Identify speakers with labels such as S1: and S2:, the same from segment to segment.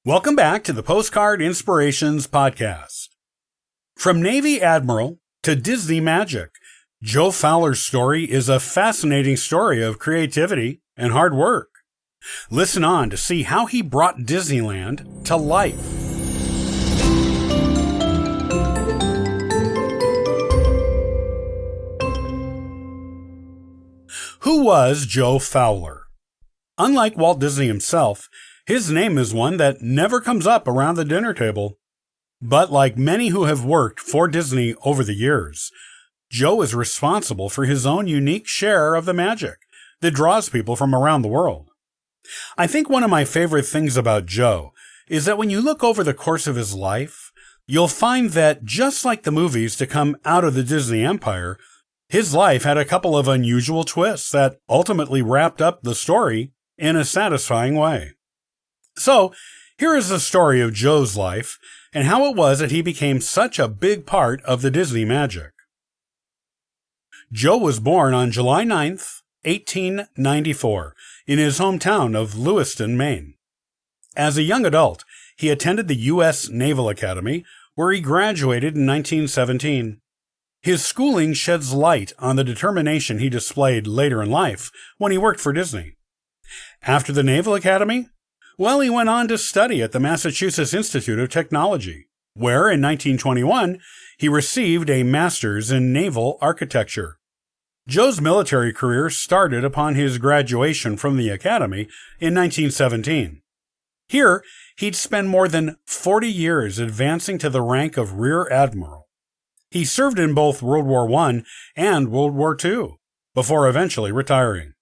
S1: Welcome back to the Postcard Inspirations Podcast. From Navy Admiral to Disney Magic, Joe Fowler's story is a fascinating story of creativity and hard work. Listen on to see how he brought Disneyland to life. Who was Joe Fowler? Unlike Walt Disney himself, his name is one that never comes up around the dinner table. But like many who have worked for Disney over the years, Joe is responsible for his own unique share of the magic that draws people from around the world. I think one of my favorite things about Joe is that when you look over the course of his life, you'll find that just like the movies to come out of the Disney empire, his life had a couple of unusual twists that ultimately wrapped up the story in a satisfying way. So, here is the story of Joe's life and how it was that he became such a big part of the Disney magic. Joe was born on July 9th, 1894, in his hometown of Lewiston, Maine. As a young adult, he attended the U.S. Naval Academy, where he graduated in 1917. His schooling sheds light on the determination he displayed later in life when he worked for Disney. After the Naval Academy, he went on to study at the Massachusetts Institute of Technology, where in 1921 he received a master's in naval architecture. Joe's military career started upon his graduation from the academy in 1917. Here, he'd spend more than 40 years advancing to the rank of Rear Admiral. He served in both World War I and World War II, before eventually retiring.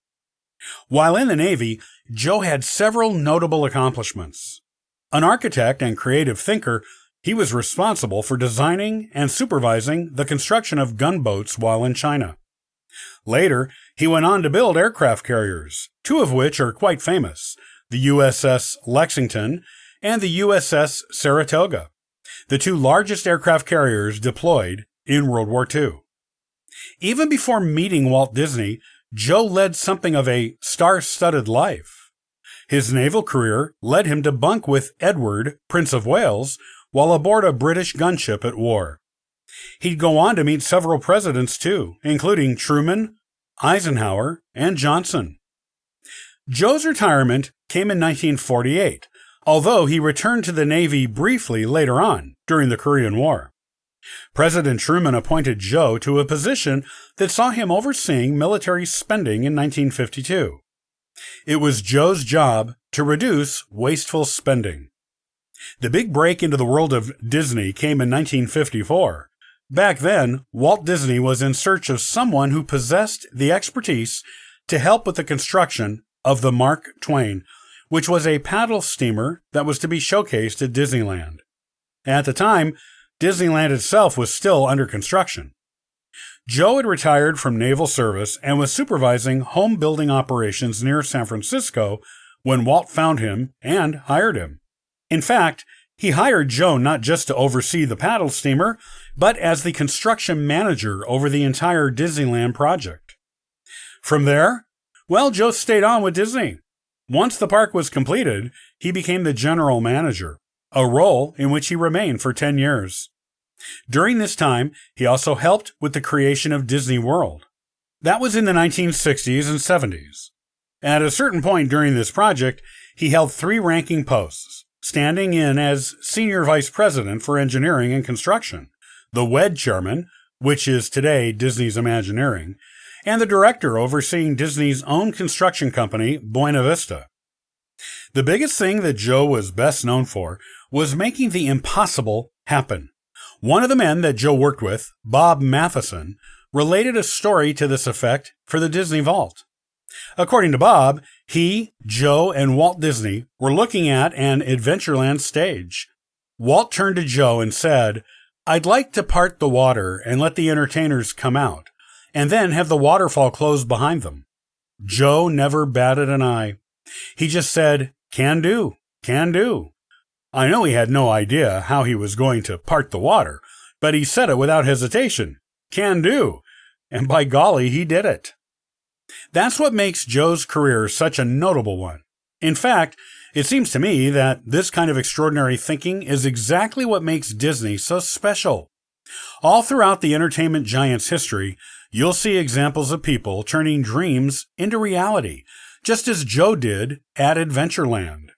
S1: While in the Navy, Joe had several notable accomplishments. An architect and creative thinker, he was responsible for designing and supervising the construction of gunboats while in China. Later, he went on to build aircraft carriers, two of which are quite famous, the U.S.S. Lexington and the U.S.S. Saratoga, the two largest aircraft carriers deployed in World War II. Even before meeting Walt Disney, Joe led something of a star-studded life. His naval career led him to bunk with Edward, Prince of Wales, while aboard a British gunship at war. He'd go on to meet several presidents too, including Truman, Eisenhower, and Johnson. Joe's retirement came in 1948, although he returned to the Navy briefly later on, during the Korean War. President Truman appointed Joe to a position that saw him overseeing military spending in 1952. It was Joe's job to reduce wasteful spending. The big break into the world of Disney came in 1954. Back then, Walt Disney was in search of someone who possessed the expertise to help with the construction of the Mark Twain, which was a paddle steamer that was to be showcased at Disneyland. At the time, Disneyland itself was still under construction. Joe had retired from naval service and was supervising home building operations near San Francisco when Walt found him and hired him. In fact, he hired Joe not just to oversee the paddle steamer, but as the construction manager over the entire Disneyland project. From there, Joe stayed on with Disney. Once the park was completed, he became the general manager, a role in which he remained for 10 years. During this time, he also helped with the creation of Disney World. That was in the 1960s and 70s. At a certain point during this project, he held 3 ranking posts, standing in as Senior Vice President for Engineering and Construction, the WED Chairman, which is today Disney's Imagineering, and the Director overseeing Disney's own construction company, Buena Vista. The biggest thing that Joe was best known for was making the impossible happen. One of the men that Joe worked with, Bob Matheson, related a story to this effect for the Disney Vault. According to Bob, he, Joe, and Walt Disney were looking at an Adventureland stage. Walt turned to Joe and said, "I'd like to part the water and let the entertainers come out, and then have the waterfall close behind them." Joe never batted an eye. He just said, "Can do, can do." I know he had no idea how he was going to part the water, but he said it without hesitation. Can do. And by golly, he did it. That's what makes Joe's career such a notable one. In fact, It seems to me that this kind of extraordinary thinking is exactly what makes Disney so special. All throughout the entertainment giant's history, you'll see examples of people turning dreams into reality, just as Joe did at Adventureland.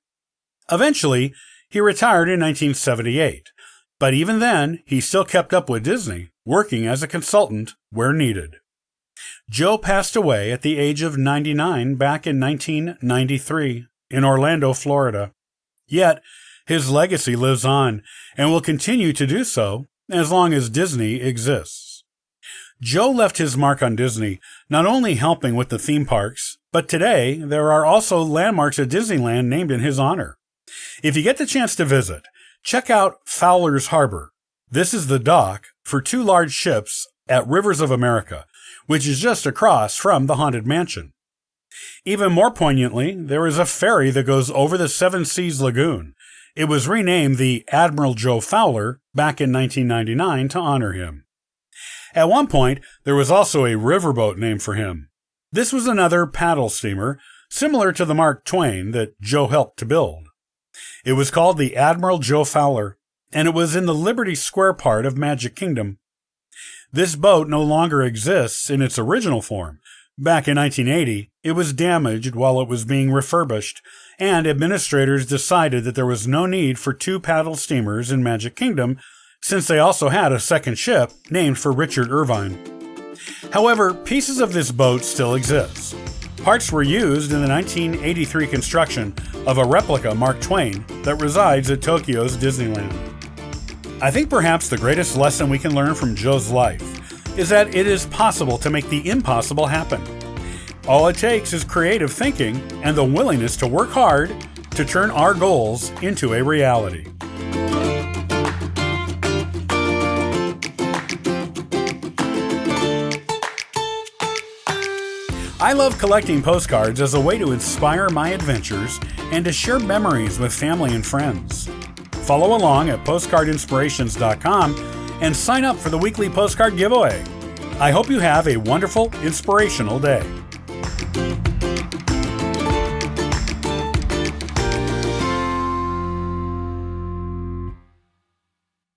S1: Eventually, he retired in 1978, but even then, he still kept up with Disney, working as a consultant where needed. Joe passed away at the age of 99 back in 1993 in Orlando, Florida. Yet, his legacy lives on and will continue to do so as long as Disney exists. Joe left his mark on Disney, not only helping with the theme parks, but today there are also landmarks at Disneyland named in his honor. If you get the chance to visit, check out Fowler's Harbor. This is the dock for 2 large ships at Rivers of America, which is just across from the Haunted Mansion. Even more poignantly, there is a ferry that goes over the Seven Seas Lagoon. It was renamed the Admiral Joe Fowler back in 1999 to honor him. At one point, there was also a riverboat named for him. This was another paddle steamer, similar to the Mark Twain that Joe helped to build. It was called the Admiral Joe Fowler, and it was in the Liberty Square part of Magic Kingdom. This boat no longer exists in its original form. Back in 1980, it was damaged while it was being refurbished, and administrators decided that there was no need for 2 paddle steamers in Magic Kingdom, since they also had a second ship named for Richard Irvine. However, pieces of this boat still exist. Parts were used in the 1983 construction of a replica Mark Twain that resides at Tokyo's Disneyland. I think perhaps the greatest lesson we can learn from Joe's life is that it is possible to make the impossible happen. All it takes is creative thinking and the willingness to work hard to turn our goals into a reality. I love collecting postcards as a way to inspire my adventures and to share memories with family and friends. Follow along at postcardinspirations.com and sign up for the weekly postcard giveaway. I hope you have a wonderful, inspirational day.